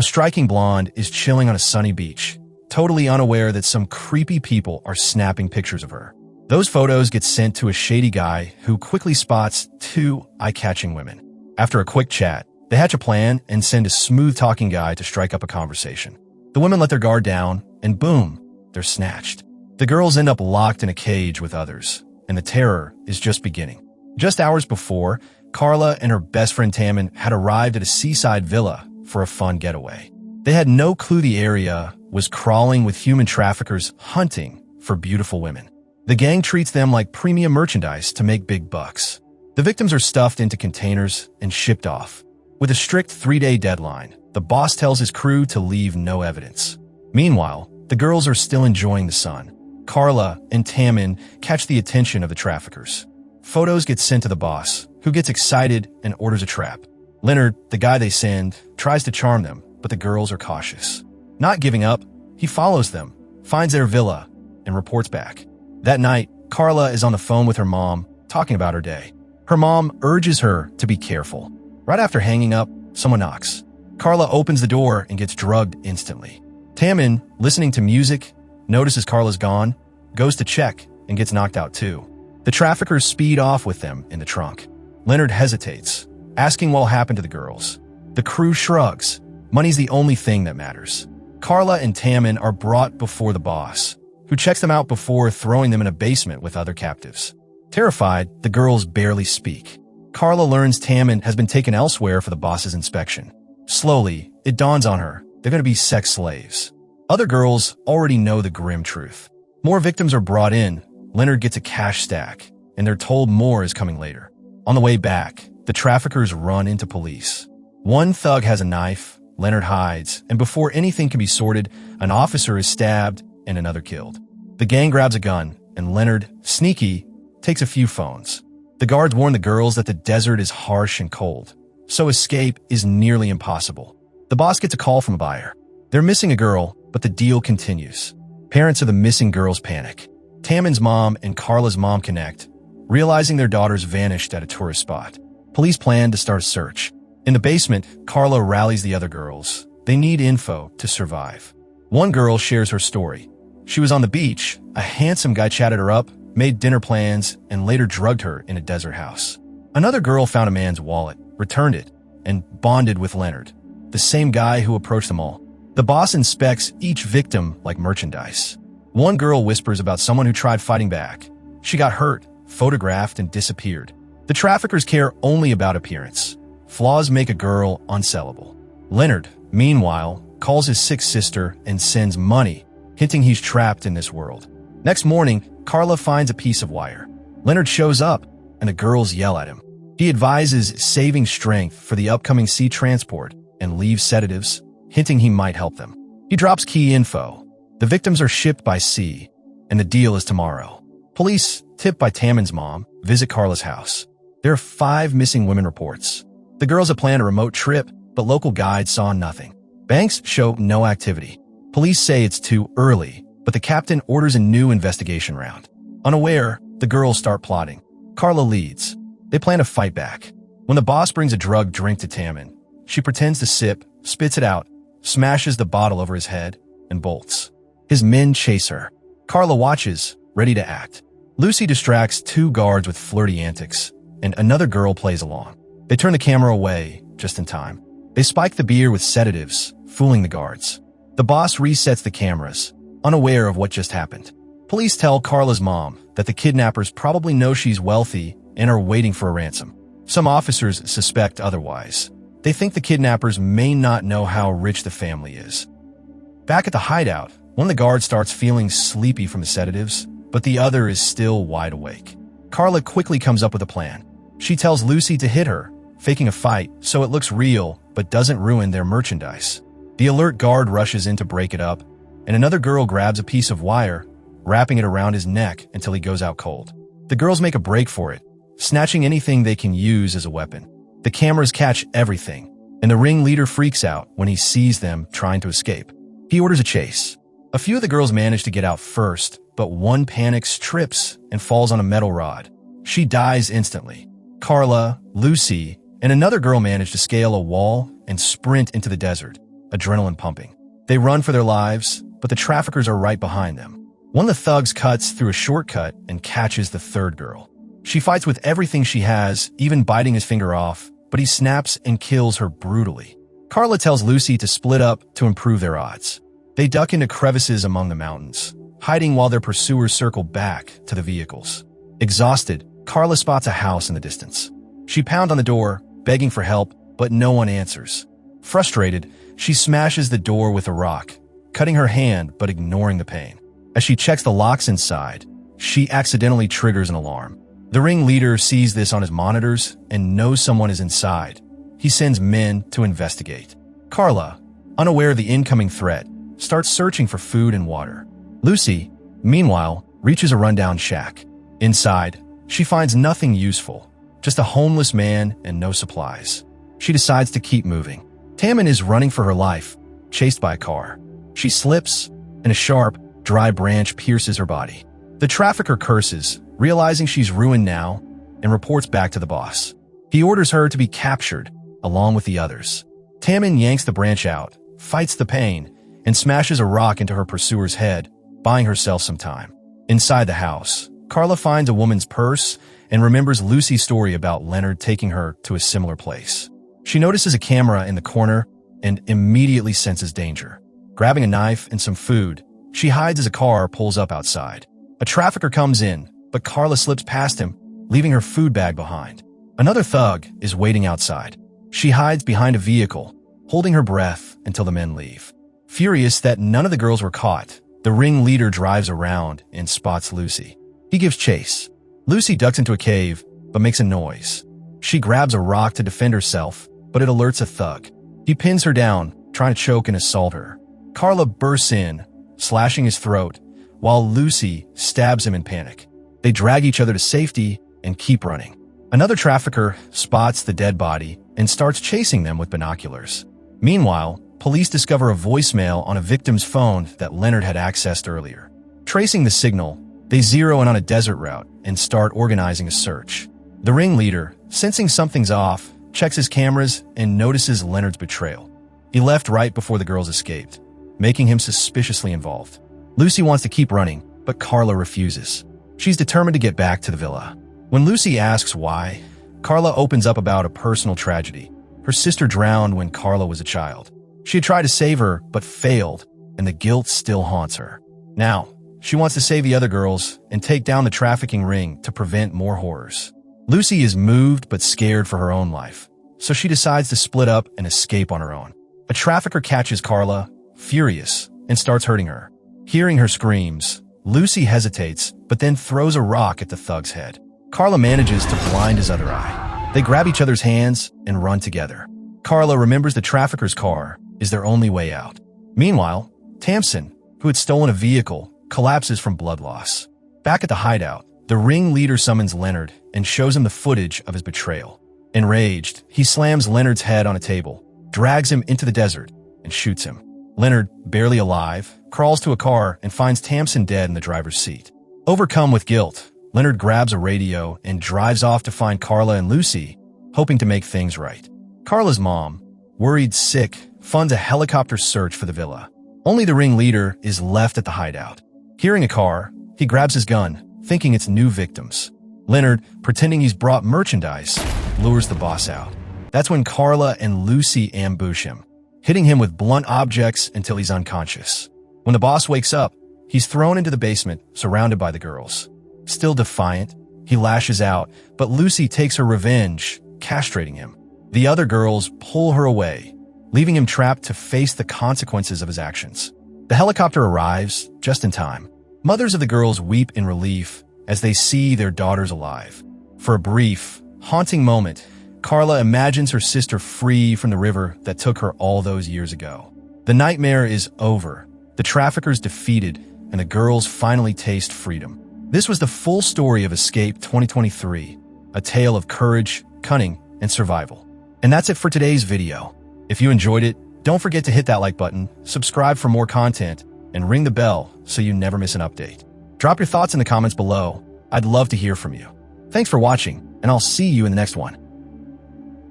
A striking blonde is chilling on a sunny beach, totally unaware that some creepy people are snapping pictures of her. Those photos get sent to a shady guy who quickly spots two eye-catching women. After a quick chat, they hatch a plan and send a smooth-talking guy to strike up a conversation. The women let their guard down, and boom, they're snatched. The girls end up locked in a cage with others, and the terror is just beginning. Just hours before, Carla and her best friend Tammin had arrived at a seaside villa for a fun getaway. They had no clue the area was crawling with human traffickers hunting for beautiful women. The gang treats them like premium merchandise to make big bucks. The victims are stuffed into containers and shipped off. With a strict 3-day deadline, the boss tells his crew to leave no evidence. Meanwhile, the girls are still enjoying the sun. Carla and Tammin catch the attention of the traffickers. Photos get sent to the boss, who gets excited and orders a trap. Leonard, the guy they send, tries to charm them, but the girls are cautious. Not giving up, he follows them, finds their villa, and reports back. That night, Carla is on the phone with her mom, talking about her day. Her mom urges her to be careful. Right after hanging up, someone knocks. Carla opens the door and gets drugged instantly. Tammin, listening to music, notices Carla's gone, goes to check, and gets knocked out too. The traffickers speed off with them in the trunk. Leonard hesitates, asking what happened to the girls. The crew shrugs. Money's the only thing that matters. Carla and Tammin are brought before the boss, who checks them out before throwing them in a basement with other captives. Terrified, the girls barely speak. Carla learns Tammin has been taken elsewhere for the boss's inspection. Slowly, it dawns on her they're going to be sex slaves. Other girls already know the grim truth. More victims are brought in, Leonard gets a cash stack, and they're told more is coming later. On the way back, the traffickers run into police. One thug has a knife, Leonard hides, and before anything can be sorted, an officer is stabbed and another killed. The gang grabs a gun, and Leonard, sneaky, takes a few phones. The guards warn the girls that the desert is harsh and cold, so escape is nearly impossible. The boss gets a call from a buyer. They're missing a girl, but the deal continues. Parents of the missing girls panic. Tammin's mom and Carla's mom connect, realizing their daughters vanished at a tourist spot. Police plan to start a search. In the basement, Carla rallies the other girls. They need info to survive. One girl shares her story. She was on the beach, a handsome guy chatted her up, made dinner plans, and later drugged her in a desert house. Another girl found a man's wallet, returned it, and bonded with Leonard, the same guy who approached them all. The boss inspects each victim like merchandise. One girl whispers about someone who tried fighting back. She got hurt, photographed, and disappeared. The traffickers care only about appearance. Flaws make a girl unsellable. Leonard, meanwhile, calls his sick sister and sends money, hinting he's trapped in this world. Next morning, Carla finds a piece of wire. Leonard shows up, and the girls yell at him. He advises saving strength for the upcoming sea transport and leaves sedatives, hinting he might help them. He drops key info. The victims are shipped by sea, and the deal is tomorrow. Police, tipped by Tammin's mom, visit Carla's house. There are 5 missing women reports. The girls have planned a remote trip, but local guides saw nothing. Banks show no activity. Police say it's too early, but the captain orders a new investigation round. Unaware, the girls start plotting. Carla leads. They plan to fight back. When the boss brings a drugged drink to Tammin, she pretends to sip, spits it out, smashes the bottle over his head, and bolts. His men chase her. Carla watches, ready to act. Lucy distracts 2 guards with flirty antics, and another girl plays along. They turn the camera away, just in time. They spike the beer with sedatives, fooling the guards. The boss resets the cameras, unaware of what just happened. Police tell Carla's mom that the kidnappers probably know she's wealthy and are waiting for a ransom. Some officers suspect otherwise. They think the kidnappers may not know how rich the family is. Back at the hideout, one of the guards starts feeling sleepy from the sedatives, but the other is still wide awake. Carla quickly comes up with a plan. She tells Lucy to hit her, faking a fight so it looks real but doesn't ruin their merchandise. The alert guard rushes in to break it up, and another girl grabs a piece of wire, wrapping it around his neck until he goes out cold. The girls make a break for it, snatching anything they can use as a weapon. The cameras catch everything, and the ringleader freaks out when he sees them trying to escape. He orders a chase. A few of the girls manage to get out first, but one panics, trips, and falls on a metal rod. She dies instantly. Carla, Lucy, and another girl manage to scale a wall and sprint into the desert. adrenaline pumping. They run for their lives, but the traffickers are right behind them. One of the thugs cuts through a shortcut and catches the third girl. She fights with everything she has, even biting his finger off, but he snaps and kills her brutally. Carla tells Lucy to split up to improve their odds. They duck into crevices among the mountains, hiding while their pursuers circle back to the vehicles. Exhausted, Carla spots a house in the distance. She pounds on the door, begging for help, but no one answers. Frustrated, she smashes the door with a rock, cutting her hand but ignoring the pain. As she checks the locks inside, she accidentally triggers an alarm. The ringleader sees this on his monitors and knows someone is inside. He sends men to investigate. Carla, unaware of the incoming threat, starts searching for food and water. Lucy, meanwhile, reaches a rundown shack. Inside, she finds nothing useful, just a homeless man and no supplies. She decides to keep moving. Tammin is running for her life, chased by a car. She slips, and a sharp, dry branch pierces her body. The trafficker curses, realizing she's ruined now, and reports back to the boss. He orders her to be captured, along with the others. Tammin yanks the branch out, fights the pain, and smashes a rock into her pursuer's head, buying herself some time. Inside the house, Carla finds a woman's purse and remembers Lucy's story about Leonard taking her to a similar place. She notices a camera in the corner and immediately senses danger. Grabbing a knife and some food, she hides as a car pulls up outside. A trafficker comes in, but Carla slips past him, leaving her food bag behind. Another thug is waiting outside. She hides behind a vehicle, holding her breath until the men leave. Furious that none of the girls were caught, the ringleader drives around and spots Lucy. He gives chase. Lucy ducks into a cave, but makes a noise. She grabs a rock to defend herself, but it alerts a thug. He pins her down, trying to choke and assault her. Carla bursts in, slashing his throat, while Lucy stabs him in panic. They drag each other to safety and keep running. Another trafficker spots the dead body and starts chasing them with binoculars. Meanwhile, police discover a voicemail on a victim's phone that Leonard had accessed earlier. Tracing the signal, they zero in on a desert route and start organizing a search. The ringleader, sensing something's off, checks his cameras and notices Leonard's betrayal. He left right before the girls escaped, making him suspiciously involved. Lucy wants to keep running, but Carla refuses. She's determined to get back to the villa. When Lucy asks why, Carla opens up about a personal tragedy. Her sister drowned when Carla was a child. She had tried to save her, but failed, and the guilt still haunts her. Now, she wants to save the other girls and take down the trafficking ring to prevent more horrors. Lucy is moved but scared for her own life, so she decides to split up and escape on her own. A trafficker catches Carla, furious, and starts hurting her. Hearing her screams, Lucy hesitates, but then throws a rock at the thug's head. Carla manages to blind his other eye. They grab each other's hands and run together. Carla remembers the trafficker's car is their only way out. Meanwhile, Tamsin, who had stolen a vehicle, collapses from blood loss. Back at the hideout, the ringleader summons Leonard and shows him the footage of his betrayal. Enraged, he slams Leonard's head on a table, drags him into the desert, and shoots him. Leonard, barely alive, crawls to a car and finds Tamsin dead in the driver's seat. Overcome with guilt, Leonard grabs a radio and drives off to find Carla and Lucy, hoping to make things right. Carla's mom, worried sick, funds a helicopter search for the villa. Only the ringleader is left at the hideout. Hearing a car, he grabs his gun, thinking it's new victims. Leonard, pretending he's brought merchandise, lures the boss out. That's when Carla and Lucy ambush him, hitting him with blunt objects until he's unconscious. When the boss wakes up, he's thrown into the basement, surrounded by the girls. Still defiant, he lashes out, but Lucy takes her revenge, castrating him. The other girls pull her away, leaving him trapped to face the consequences of his actions. The helicopter arrives just in time. Mothers of the girls weep in relief as they see their daughters alive. For a brief, haunting moment, Carla imagines her sister free from the river that took her all those years ago. The nightmare is over, the traffickers defeated, and the girls finally taste freedom. This was the full story of Escape 2023, a tale of courage, cunning, and survival. And that's it for today's video. If you enjoyed it, don't forget to hit that like button, subscribe for more content, and ring the bell so you never miss an update. Drop your thoughts in the comments below. I'd love to hear from you. Thanks for watching, and I'll see you in the next one.